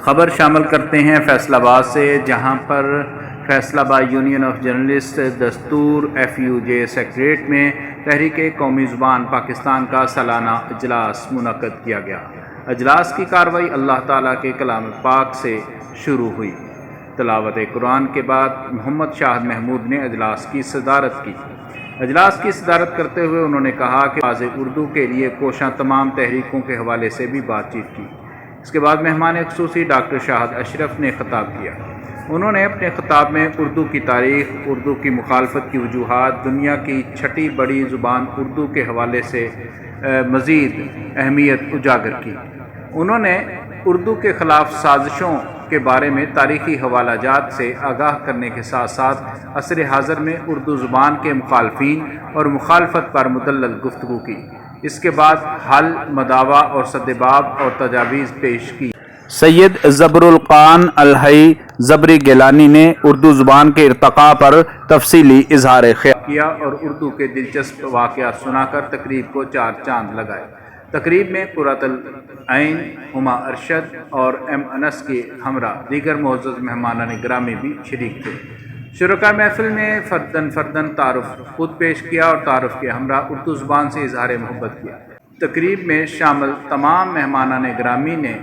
خبر شامل کرتے ہیں فیصل آباد سے، جہاں پر فیصل آباد یونین آف جرنلسٹ دستور FUJ سیکریٹریٹ میں تحریک قومی زبان پاکستان کا سالانہ اجلاس منعقد کیا گیا۔ اجلاس کی کارروائی اللہ تعالیٰ کے کلام پاک سے شروع ہوئی۔ تلاوت قرآن کے بعد محمد شاہد محمود نے اجلاس کی صدارت کی۔ اجلاس کی صدارت کرتے ہوئے انہوں نے کہا کہ آواز اردو کے لیے کوشاں تمام تحریکوں کے حوالے سے بھی بات چیت کی۔ اس کے بعد مہمان خصوصی ڈاکٹر شاہد اشرف نے خطاب کیا۔ انہوں نے اپنے خطاب میں اردو کی تاریخ، اردو کی مخالفت کی وجوہات، دنیا کی چھٹی بڑی زبان اردو کے حوالے سے مزید اہمیت اجاگر کی۔ انہوں نے اردو کے خلاف سازشوں کے بارے میں تاریخی حوالہ جات سے آگاہ کرنے کے ساتھ ساتھ عصر حاضر میں اردو زبان کے مخالفین اور مخالفت پر مدلل گفتگو کی۔ اس کے بعد حل، مداوع اور سدباب اور تجاویز پیش کی۔ سید زبر القان الحی زبری گیلانی نے اردو زبان کے ارتقاء پر تفصیلی اظہار خیال کیا اور اردو کے دلچسپ واقعات سنا کر تقریب کو چار چاند لگائے۔ تقریب میں قرۃ العین، ہما ارشد اور انس کے ہمراہ دیگر معزز مہمانان گرامی بھی شریک تھے۔ شرکاء محفل نے فردن تعارف خود پیش کیا اور تعارف کے ہمراہ اردو زبان سے اظہار محبت کیا۔ تقریب میں شامل تمام مہمانان گرامی نے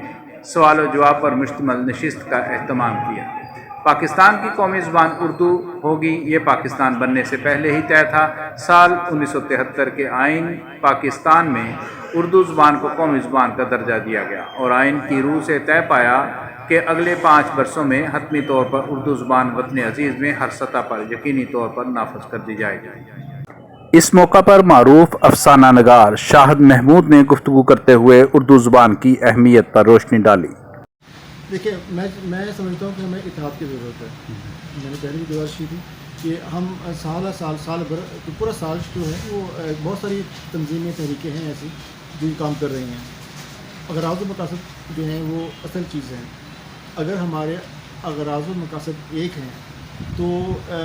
سوال و جواب پر مشتمل نشست کا اہتمام کیا۔ پاکستان کی قومی زبان اردو ہوگی، یہ پاکستان بننے سے پہلے ہی طے تھا۔ سال 1973 کے آئین پاکستان میں اردو زبان کو قومی زبان کا درجہ دیا گیا اور آئین کی روح سے طے پایا کہ اگلے 5 برسوں میں حتمی طور پر اردو زبان وطن عزیز میں ہر سطح پر یقینی طور پر نافذ کر دی جائے گی۔ اس موقع پر معروف افسانہ نگار شاہد محمود نے گفتگو کرتے ہوئے اردو زبان کی اہمیت پر روشنی ڈالی۔ دیکھیں، میں سمجھتا ہوں کہ ہمیں اتحاد کی ضرورت ہے۔ میں نے پہلے بھی گزارش کی تھی کہ ہم سال بھر پورا سال جو ہے وہ بہت ساری تنظیمیں، تحریکیں ہیں ایسی جو کام کر رہی ہیں۔ اغراض و مقاصد جو ہیں وہ اصل چیز ہیں۔ اگر ہمارے اغراض و مقاصد ایک ہیں تو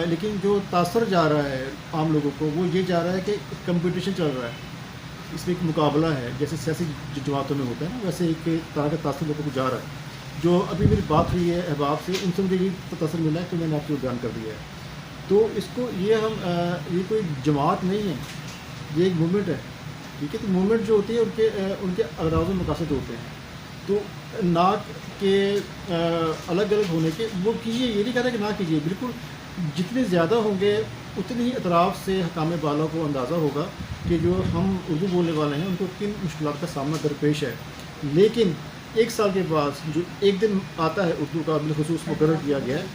لیکن جو تاثر جا رہا ہے عام لوگوں کو وہ یہ جا رہا ہے کہ کمپٹیشن چل رہا ہے، اس میں ایک مقابلہ ہے، جیسے سیاسی جماعتوں میں ہوتا ہے نا، ویسے ایک طرح کا تاثر لوگوں کو جا رہا ہے۔ جو ابھی میری بات ہوئی ہے احباب سے، ان سے مجھے یہ تاثر ملا ہے کہ میں نے آپ کو بیان کر دیا ہے۔ تو اس کو یہ کوئی جماعت نہیں ہے، یہ ایک موومنٹ ہے، ٹھیک ہے۔ تو موومنٹ جو ہوتی ہے ان کے اغراض و مقاصد ہوتے ہیں، تو ناک کے الگ الگ ہونے کے وہ کیجیے، یہ نہیں کہہ رہا کہ نہ کیجیے، بالکل جتنے زیادہ ہوں گے اتنی ہی اطراف سے حکام بالا کو اندازہ ہوگا کہ جو ہم اردو بولنے والے ہیں ان کو کن مشکلات کا سامنا درپیش ہے۔ لیکن 1 سال کے بعد جو ایک دن آتا ہے اردو کا بالخصوص مقرر کیا گیا ہے،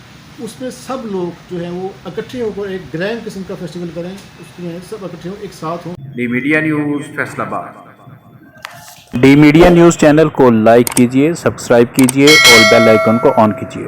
اس میں سب لوگ جو ہیں وہ اکٹھے ہو کر ایک گرینڈ قسم کا فیسٹیول کریں، اس میں سب اکٹھے ہوں، ایک ساتھ ہوں۔ ڈی میڈیا نیوز فیصل آباد۔ ڈی میڈیا نیوز چینل کو لائک کیجیے، سبسکرائب کیجیے اور بیل آئیکن کو آن کیجیے۔